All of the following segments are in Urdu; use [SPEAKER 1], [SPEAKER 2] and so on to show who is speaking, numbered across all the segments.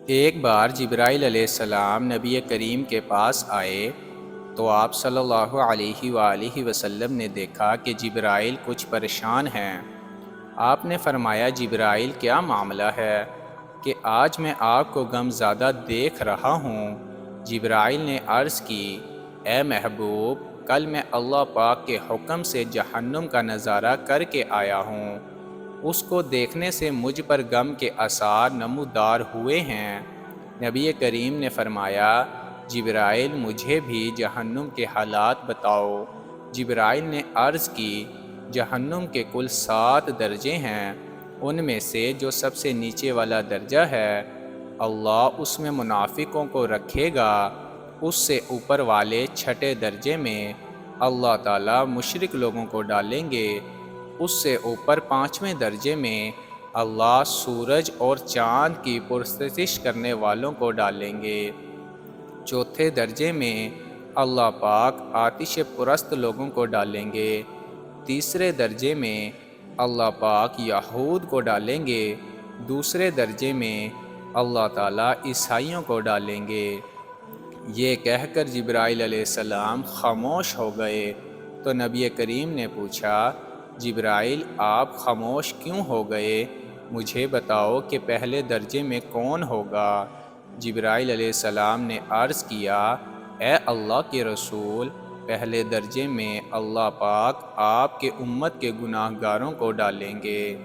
[SPEAKER 1] ایک بار جبرائیل علیہ السلام نبی کریم کے پاس آئے تو آپ صلی اللہ علیہ وآلہ وسلم نے دیکھا کہ جبرائیل کچھ پریشان ہیں۔ آپ نے فرمایا جبرائیل کیا معاملہ ہے کہ آج میں آپ کو غم زدہ دیکھ رہا ہوں؟ جبرائیل نے عرض کی اے محبوب، کل میں اللہ پاک کے حکم سے جہنم کا نظارہ کر کے آیا ہوں۔ اس کو دیکھنے سے مجھ پر غم کے آثار نمودار ہوئے ہیں۔ نبی کریم نے فرمایا جبرائیل مجھے بھی جہنم کے حالات بتاؤ۔ جبرائیل نے عرض کی جہنم کے کل 7 درجے ہیں، ان میں سے جو سب سے نیچے والا درجہ ہے اللہ اس میں منافقوں کو رکھے گا، اس سے اوپر والے 6 درجے میں اللہ تعالیٰ مشرک لوگوں کو ڈالیں گے، اس سے اوپر 5ویں درجے میں اللہ سورج اور چاند کی پرستش کرنے والوں کو ڈالیں گے، چوتھے درجے میں اللہ پاک آتش پرست لوگوں کو ڈالیں گے، تیسرے درجے میں اللہ پاک یہود کو ڈالیں گے، دوسرے درجے میں اللہ تعالیٰ عیسائیوں کو ڈالیں گے۔ یہ کہہ کر جبرائیل علیہ السلام خاموش ہو گئے تو نبی کریم نے پوچھا جبرائیل آپ خاموش کیوں ہو گئے؟ مجھے بتاؤ کہ پہلے درجے میں کون ہوگا؟ جبرائیل علیہ السلام نے عرض کیا اے اللہ کے رسول، پہلے درجے میں اللہ پاک آپ کے امت کے گناہ گاروں کو ڈالیں گے۔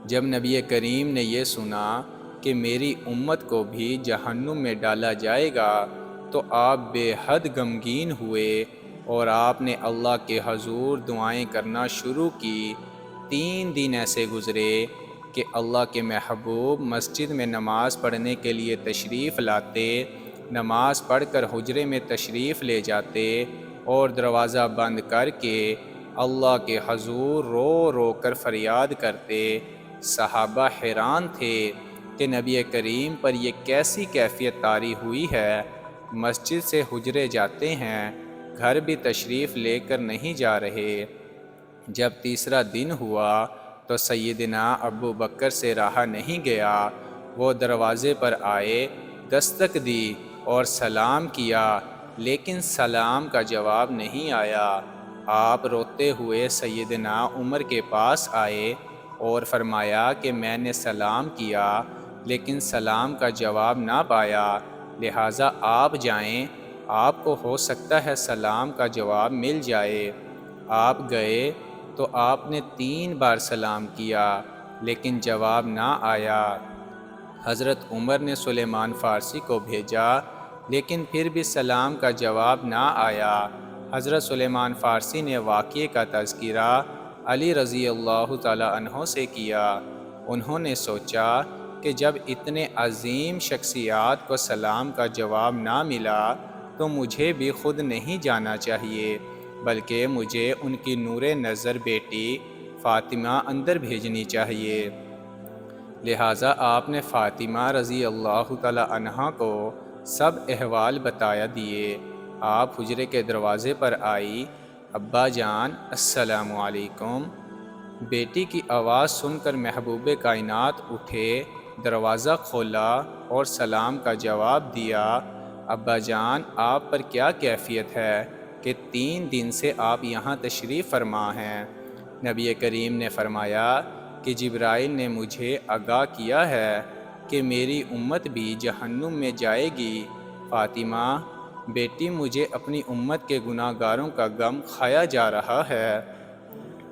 [SPEAKER 1] جب نبی کریم نے یہ سنا کہ میری امت کو بھی جہنم میں ڈالا جائے گا تو آپ بے حد غمگین ہوئے اور آپ نے اللہ کے حضور دعائیں کرنا شروع کی۔ 3 دن ایسے گزرے کہ اللہ کے محبوب مسجد میں نماز پڑھنے کے لیے تشریف لاتے، نماز پڑھ کر حجرے میں تشریف لے جاتے اور دروازہ بند کر کے اللہ کے حضور رو رو کر فریاد کرتے۔ صحابہ حیران تھے کہ نبی کریم پر یہ کیسی کیفیت طاری ہوئی ہے، مسجد سے حجرے جاتے ہیں، گھر بھی تشریف لے کر نہیں جا رہے۔ جب تیسرا دن ہوا تو سیدنا ابو بکر سے رہا نہیں گیا، وہ دروازے پر آئے، دستک دی اور سلام کیا، لیکن سلام کا جواب نہیں آیا۔ آپ روتے ہوئے سیدنا عمر کے پاس آئے اور فرمایا کہ میں نے سلام کیا لیکن سلام کا جواب نہ پایا، لہٰذا آپ جائیں، آپ کو ہو سکتا ہے سلام کا جواب مل جائے۔ آپ گئے تو آپ نے 3 بار سلام کیا لیکن جواب نہ آیا۔ حضرت عمر نے سلیمان فارسی کو بھیجا لیکن پھر بھی سلام کا جواب نہ آیا۔ حضرت سلیمان فارسی نے واقعے کا تذکرہ علی رضی اللہ تعالی عنہ سے کیا۔ انہوں نے سوچا کہ جب اتنے عظیم شخصیات کو سلام کا جواب نہ ملا تو مجھے بھی خود نہیں جانا چاہیے، بلکہ مجھے ان کی نور نظر بیٹی فاطمہ اندر بھیجنی چاہیے۔ لہٰذا آپ نے فاطمہ رضی اللہ تعالی عنہا کو سب احوال بتایا دیے۔ آپ حجرے کے دروازے پر آئی، ابا جان السلام علیکم۔ بیٹی کی آواز سن کر محبوب کائنات اٹھے، دروازہ کھولا اور سلام کا جواب دیا۔ ابا جان آپ پر کیا کیفیت ہے کہ 3 دن سے آپ یہاں تشریف فرما ہیں؟ نبی کریم نے فرمایا کہ جبرائیل نے مجھے آگاہ کیا ہے کہ میری امت بھی جہنم میں جائے گی۔ فاطمہ بیٹی، مجھے اپنی امت کے گناہ گاروں کا غم کھایا جا رہا ہے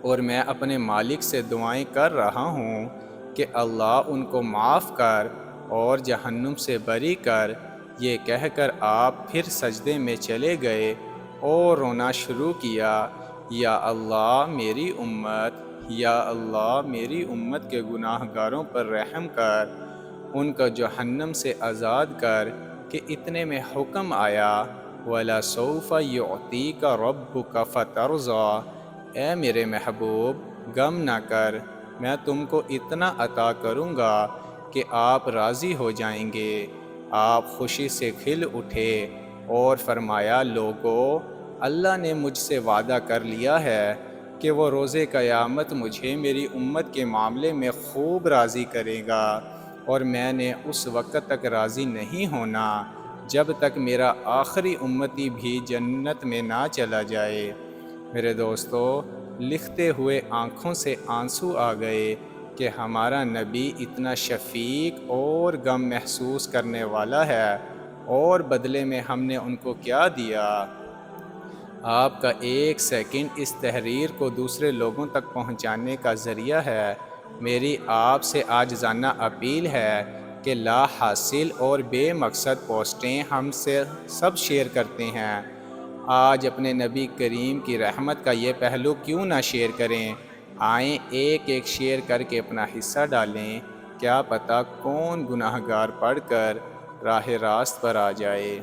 [SPEAKER 1] اور میں اپنے مالک سے دعائیں کر رہا ہوں کہ اللہ ان کو معاف کر اور جہنم سے بری کر۔ یہ کہہ کر آپ پھر سجدے میں چلے گئے اور رونا شروع کیا، یا اللہ میری امت، یا اللہ میری امت کے گناہ گاروں پر رحم کر، ان کو جہنم سے آزاد کر۔ کہ اتنے میں حکم آیا وَلَسَوْفَ يُعْطِيكَ رَبُّكَ فَتَرْضَىٰ، اے میرے محبوب غم نہ کر، میں تم کو اتنا عطا کروں گا کہ آپ راضی ہو جائیں گے۔ آپ خوشی سے کھل اٹھے اور فرمایا لوگو، اللہ نے مجھ سے وعدہ کر لیا ہے کہ وہ روز قیامت مجھے میری امت کے معاملے میں خوب راضی کرے گا اور میں نے اس وقت تک راضی نہیں ہونا جب تک میرا آخری امتی بھی جنت میں نہ چلا جائے۔ میرے دوستو، لکھتے ہوئے آنکھوں سے آنسو آ گئے کہ ہمارا نبی اتنا شفیق اور غم محسوس کرنے والا ہے، اور بدلے میں ہم نے ان کو کیا دیا؟ آپ کا ایک سیکنڈ اس تحریر کو دوسرے لوگوں تک پہنچانے کا ذریعہ ہے۔ میری آپ سے عاجزانہ اپیل ہے کہ لا حاصل اور بے مقصد پوسٹیں ہم سے سب شیئر کرتے ہیں۔ آج اپنے نبی کریم کی رحمت کا یہ پہلو کیوں نہ شیئر کریں؟ آئیں ایک ایک شیئر کر کے اپنا حصہ ڈالیں، کیا پتہ کون گناہگار پڑھ کر راہ راست پر آ جائے۔